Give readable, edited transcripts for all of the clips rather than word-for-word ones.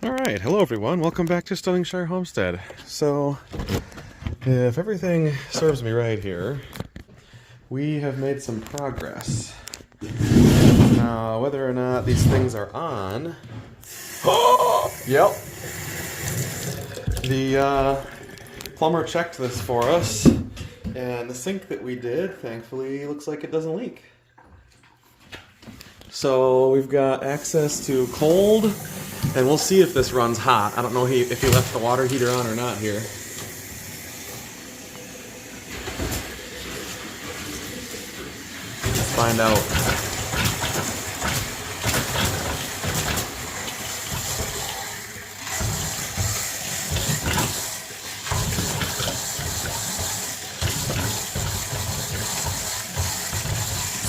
Alright, hello everyone, welcome back to Stunningshire Homestead. So, if everything serves me right here, we have made some progress. Now, whether or not these things are on... Oh! Yep. The plumber checked this for us, and the sink that we did, thankfully, looks like it doesn't leak. So, we've got access to cold, and we'll see if this runs hot. I don't know if he left the water heater on or not here. Let's find out.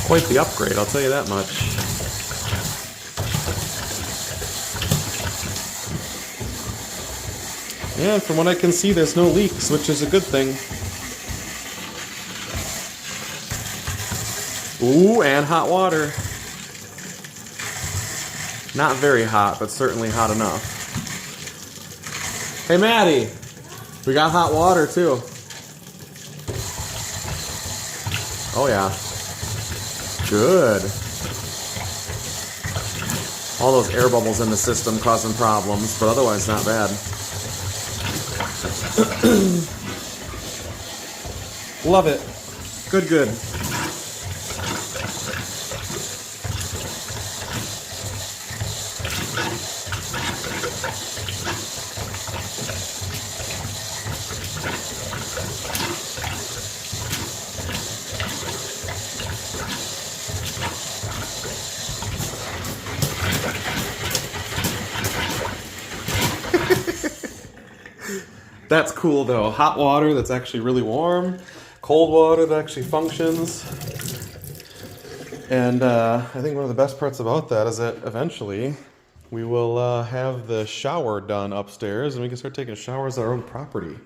Quite the upgrade, I'll tell you that much. Yeah, from what I can see, there's no leaks, which is a good thing. Ooh, and hot water. Not very hot, but certainly hot enough. Hey, Maddie, we got hot water too. Oh yeah. Good. All those air bubbles in the system causing problems, but otherwise not bad. Love it. Good, good. That's cool though. Hot water that's actually really warm, cold water that actually functions. And I think one of the best parts about that is that eventually we will have the shower done upstairs and we can start taking showers on our own property,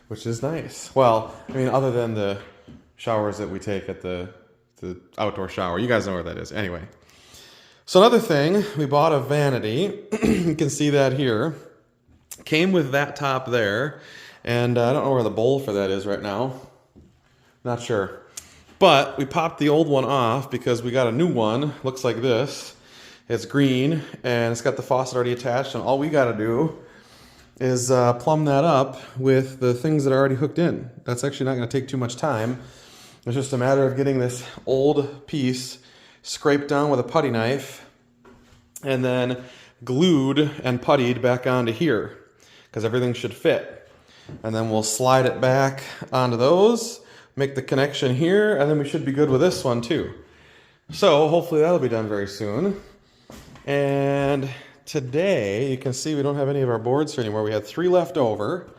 which is nice. Well, I mean, other than the showers that we take at the outdoor shower. You guys know where that is. Anyway. So another thing, we bought a vanity. You can see that here. Came with that top there, and I don't know where the bowl for that is right now. Not sure. But we popped the old one off because we got a new one. Looks like this. It's green, and it's got the faucet already attached, and all we got to do is plumb that up with the things that are already hooked in. That's actually not going to take too much time. It's just a matter of getting this old piece scraped down with a putty knife, and then glued and puttied back onto here, because everything should fit. And then we'll slide it back onto those, make the connection here, and then we should be good with this one too. So hopefully that'll be done very soon. And today, you can see we don't have any of our boards here anymore. We had 3 left over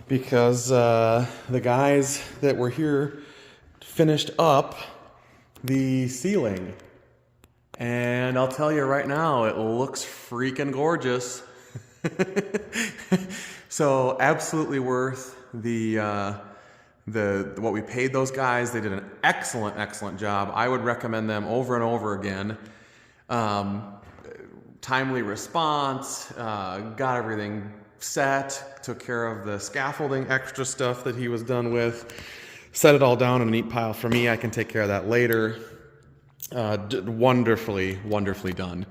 because the guys that were here finished up the ceiling. And I'll tell you right now, it looks freaking gorgeous. So absolutely worth the what we paid those guys. They did an excellent job. I would recommend them over and over again. Timely response, got everything set, took care of the scaffolding extra stuff that he was done with, set it all down in a neat pile for me. I can take care of that later. Wonderfully done.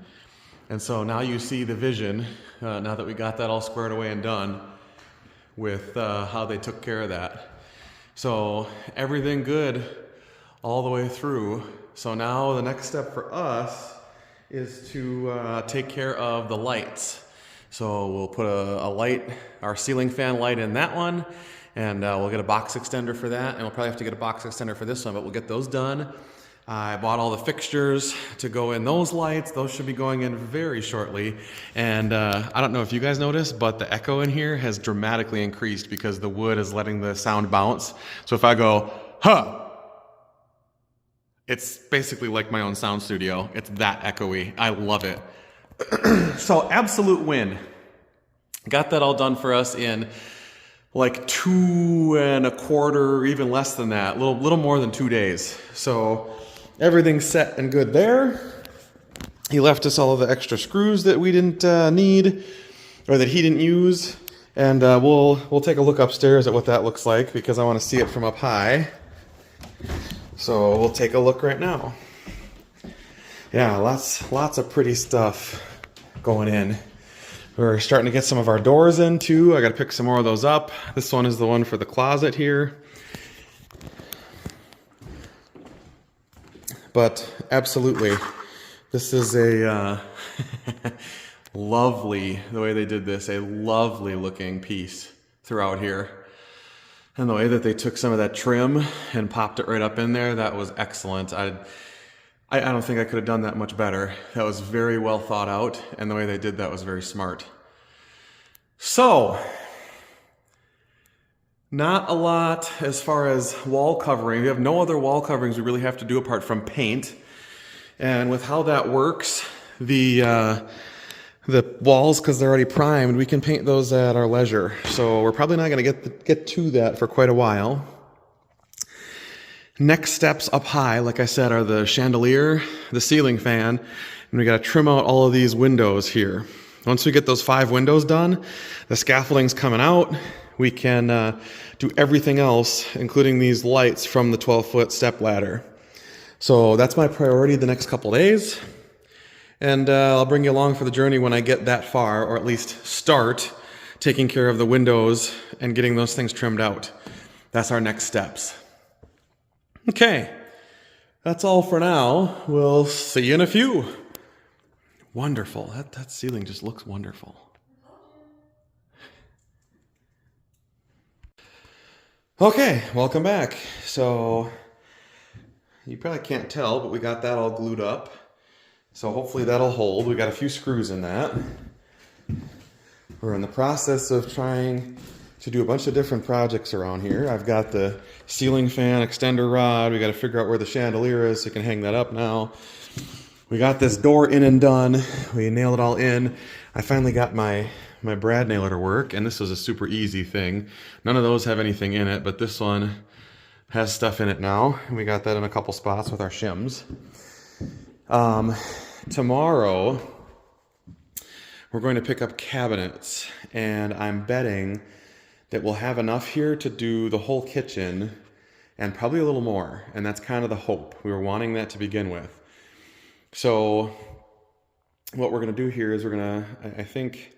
And so now you see the vision, now that we got that all squared away and done, with how they took care of that. So everything good all the way through. So now the next step for us is to take care of the lights. So we'll put a light, our ceiling fan light in that one, and we'll get a box extender for that, and we'll probably have to get a box extender for this one, but we'll get those done. I bought all the fixtures to go in those lights. Those should be going in very shortly. And I don't know if you guys noticed, but the echo in here has dramatically increased because the wood is letting the sound bounce. So if I go, huh, it's basically like my own sound studio. It's that echoey. I love it. So absolute win. Got that all done for us in like 2 1/4, even less than that, little more than 2 days. So everything's set and good there. He left us all of the extra screws that we didn't need, or that he didn't use. And we'll take a look upstairs at what that looks like, because I want to see it from up high. So we'll take a look right now. Yeah, lots of pretty stuff going in. We're starting to get some of our doors in too. I got to pick some more of those up. This one is the one for the closet here. But absolutely, this is a lovely, the way they did this, a lovely looking piece throughout here. And the way that they took some of that trim and popped it right up in there, that was excellent. I don't think I could have done that much better. That was very well thought out, and the way they did that was very smart. So, not a lot as far as wall covering. We have no other wall coverings we really have to do apart from paint. And with how that works, the walls, because they're already primed, we can paint those at our leisure. So we're probably not going to get to that for quite a while. Next steps up high, like I said, are the chandelier, the ceiling fan, and we got to trim out all of these windows here. Once we get those 5 windows done, the scaffolding's coming out. We can do everything else, including these lights from the 12-foot step ladder. So that's my priority the next couple days. And I'll bring you along for the journey when I get that far, or at least start taking care of the windows and getting those things trimmed out. That's our next steps. Okay, that's all for now. We'll see you in a few. Wonderful. That ceiling just looks wonderful. Okay, welcome back. So, you probably can't tell, but we got that all glued up. So hopefully that'll hold. We got a few screws in that. We're in the process of trying to do a bunch of different projects around here. I've got the ceiling fan extender rod. We got to figure out where the chandelier is so we can hang that up now. We got this door in and done. We nailed it all in. I finally got my brad nailer to work, and this was a super easy thing. None of those have anything in it, but this one has stuff in it now. And we got that in a couple spots with our shims. Tomorrow, we're going to pick up cabinets, and I'm betting that we'll have enough here to do the whole kitchen and probably a little more. And that's kind of the hope. We were wanting that to begin with. So what we're going to do here is we're going to, I think,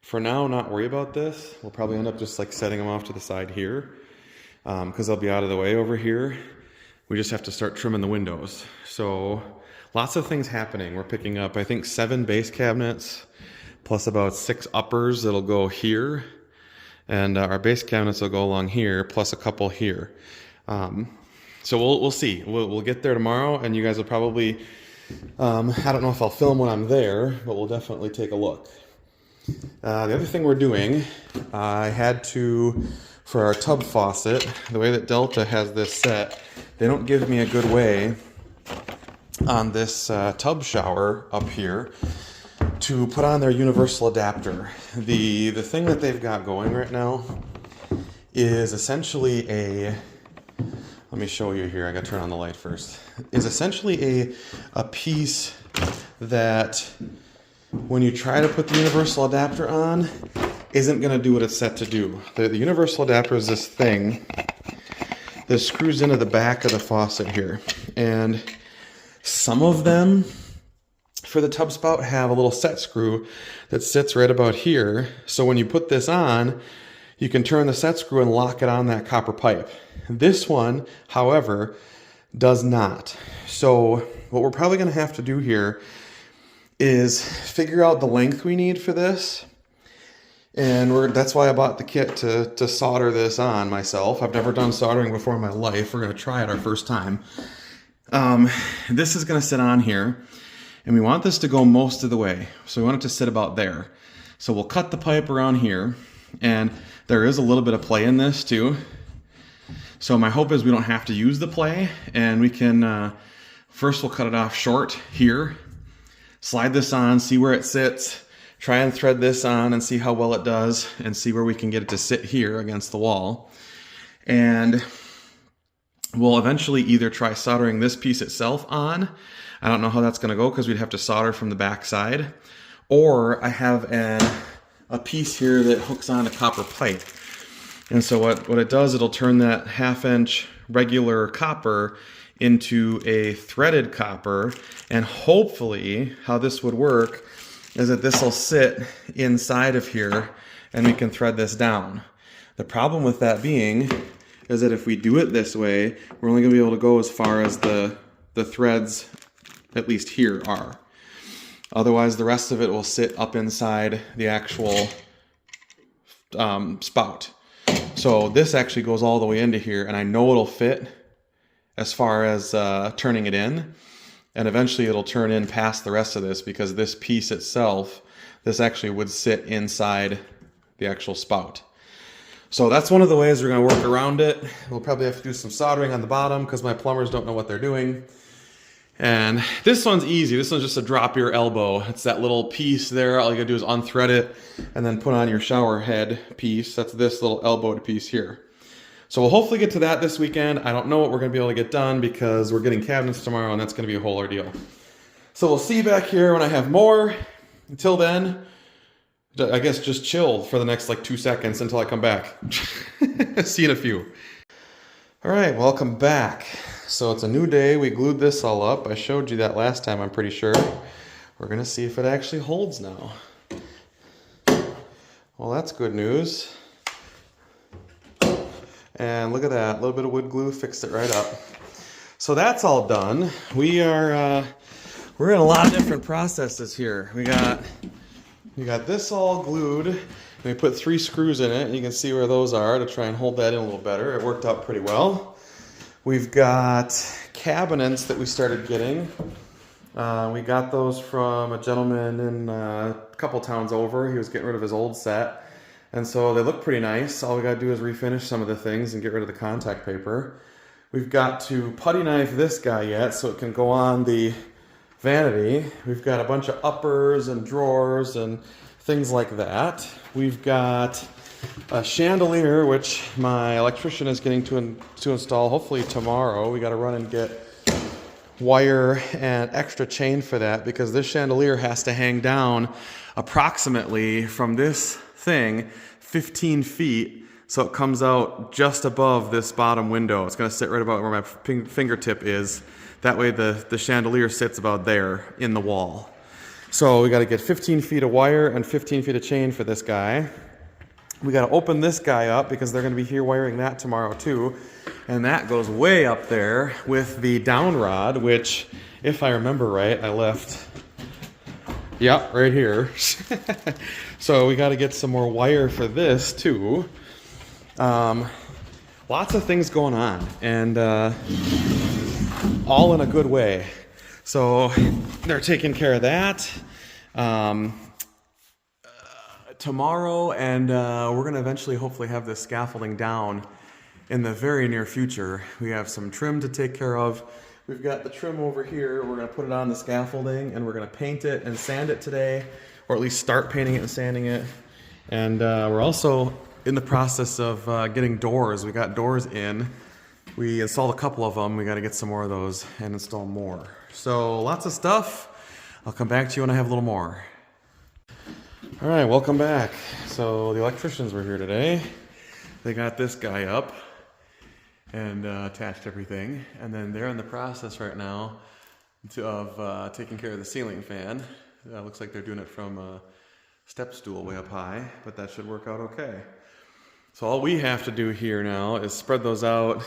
for now, not worry about this. We'll probably end up just like setting them off to the side here because they'll be out of the way over here. We just have to start trimming the windows. So lots of things happening. We're picking up, I think, 7 base cabinets plus about 6 uppers that'll go here. And our base cabinets will go along here, plus a couple here. So we'll see. We'll get there tomorrow, and you guys will probably, I don't know if I'll film when I'm there, but we'll definitely take a look. The other thing we're doing, I had to, for our tub faucet, the way that Delta has this set, they don't give me a good way on this tub shower up here to put on their universal adapter. The thing that they've got going right now is essentially a, let me show you here, I gotta turn on the light first, is essentially a piece that when you try to put the universal adapter on, isn't gonna do what it's set to do. The universal adapter is this thing that screws into the back of the faucet here. And some of them, for the tub spout, have a little set screw that sits right about here. So when you put this on, you can turn the set screw and lock it on that copper pipe. This one, however, does not. So what we're probably going to have to do here is figure out the length we need for this. And that's why I bought the kit to solder this on myself. I've never done soldering before in my life. We're going to try it our first time. This is going to sit on here. And we want this to go most of the way. So we want it to sit about there. So we'll cut the pipe around here. And there is a little bit of play in this too. So my hope is we don't have to use the play. And we can, first we'll cut it off short here. Slide this on, see where it sits. Try and thread this on and see how well it does. And see where we can get it to sit here against the wall. And we'll eventually either try soldering this piece itself on I don't know how that's going to go because we'd have to solder from the back side. Or I have a piece here that hooks on a copper pipe. And so what it does, it'll turn that 1/2 inch regular copper into a threaded copper. And hopefully how this would work is that this will sit inside of here and we can thread this down. The problem with that being is that if we do it this way, we're only going to be able to go as far as the threads, at least here, are. Otherwise, the rest of it will sit up inside the actual spout. So this actually goes all the way into here, and I know it'll fit as far as turning it in. And eventually it'll turn in past the rest of this because this piece itself, this actually would sit inside the actual spout. So that's one of the ways we're going to work around it. We'll probably have to do some soldering on the bottom because my plumbers don't know what they're doing. And this one's easy. This one's just a drop your elbow. It's that little piece there. All you gotta do is unthread it and then put on your shower head piece. That's this little elbowed piece here. So we'll hopefully get to that this weekend. I don't know what we're gonna be able to get done because we're getting cabinets tomorrow and that's gonna be a whole ordeal. So we'll see you back here when I have more. Until then, I guess just chill for the next like 2 seconds until I come back. See you in a few. All right, welcome back. So it's a new day. We glued this all up. I showed you that last time, I'm pretty sure. We're gonna see if it actually holds now. Well, that's good news. And look at that, a little bit of wood glue fixed it right up. So that's all done. We're in a lot of different processes here. We got this all glued. And we put 3 screws in it, and you can see where those are to try and hold that in a little better. It worked out pretty well. We've got cabinets that we started getting. We got those from a gentleman in a couple towns over. He was getting rid of his old set. And so they look pretty nice. All we gotta do is refinish some of the things and get rid of the contact paper. We've got to putty knife this guy yet so it can go on the Vanity. We've got a bunch of uppers and drawers and things like that. We've got a chandelier, which my electrician is getting to install hopefully tomorrow. We got to run and get wire and extra chain for that because this chandelier has to hang down approximately from this thing 15 feet, so it comes out just above this bottom window. It's going to sit right about where my fingertip is. That way the chandelier sits about there in the wall. So we got to get 15 feet of wire and 15 feet of chain for this guy. We got to open this guy up because they're going to be here wiring that tomorrow too. And that goes way up there with the down rod, which, if I remember right, I left, yep, right here. So we got to get some more wire for this too. Lots of things going on, and all in a good way. So they're taking care of that. Tomorrow, and we're going to eventually hopefully have this scaffolding down in the very near future. We have some trim to take care of. We've got the trim over here. We're going to put it on the scaffolding and we're going to paint it and sand it today, or at least start painting it and sanding it. And we're also in the process of getting doors. We got doors in. We installed a couple of them. We got to get some more of those and install more. So lots of stuff. I'll come back to you when I have a little more. All right, welcome back. So the electricians were here today. They got this guy up and attached everything. And then they're in the process right now of taking care of the ceiling fan. Looks like they're doing it from a step stool way up high, but that should work out okay. So all we have to do here now is spread those out,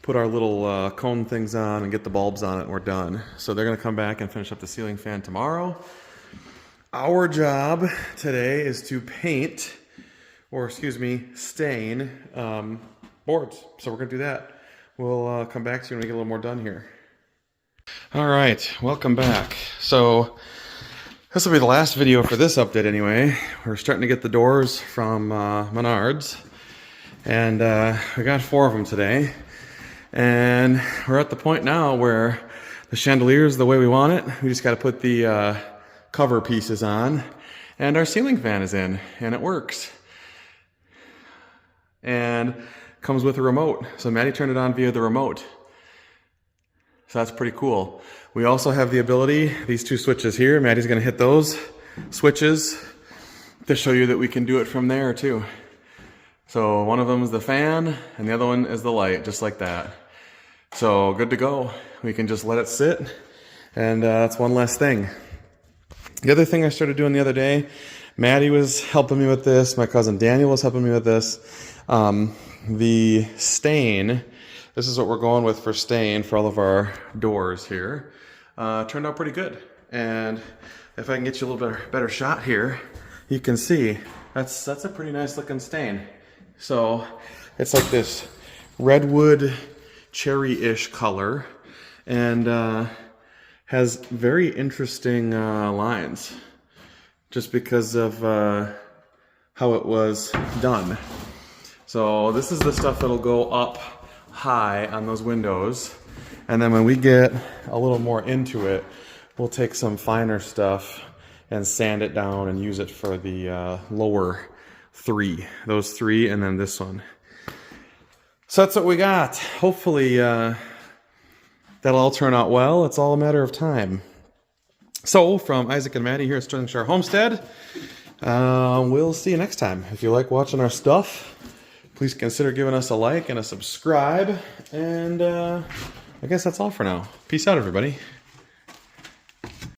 put our little cone things on and get the bulbs on it, and we're done. So they're gonna come back and finish up the ceiling fan tomorrow. Our job today is to paint, or excuse me, stain boards. So we're gonna do that. We'll come back to you when we get a little more done here. All right, welcome back. So this will be the last video for this update anyway. We're starting to get the doors from Menards, and we got 4 of them today. And we're at the point now where the chandelier is the way we want it. We just got to put the cover pieces on, and our ceiling fan is in, and it works. And comes with a remote. So Maddie turned it on via the remote. So that's pretty cool. We also have the ability, these two switches here, Maddie's gonna hit those switches to show you that we can do it from there too. So one of them is the fan and the other one is the light, just like that. So good to go. We can just let it sit, and that's one less thing. The other thing I started doing the other day, Maddie was helping me with this, my cousin Daniel was helping me with this. The stain, this is what we're going with for stain for all of our doors here, turned out pretty good. And if I can get you a little bit better shot here, you can see that's a pretty nice looking stain. So it's like this redwood cherry-ish color, and has very interesting lines just because of how it was done. So this is the stuff that'll go up high on those windows, and then when we get a little more into it, we'll take some finer stuff and sand it down and use it for the lower three, those three, and then this one. So that's what we got. Hopefully that'll all turn out well. It's all a matter of time. So from Isaac and Maddie here at Sterling Shire Homestead, we'll see you next time. If you like watching our stuff, please consider giving us a like and a subscribe. And I guess that's all for now. Peace out, everybody.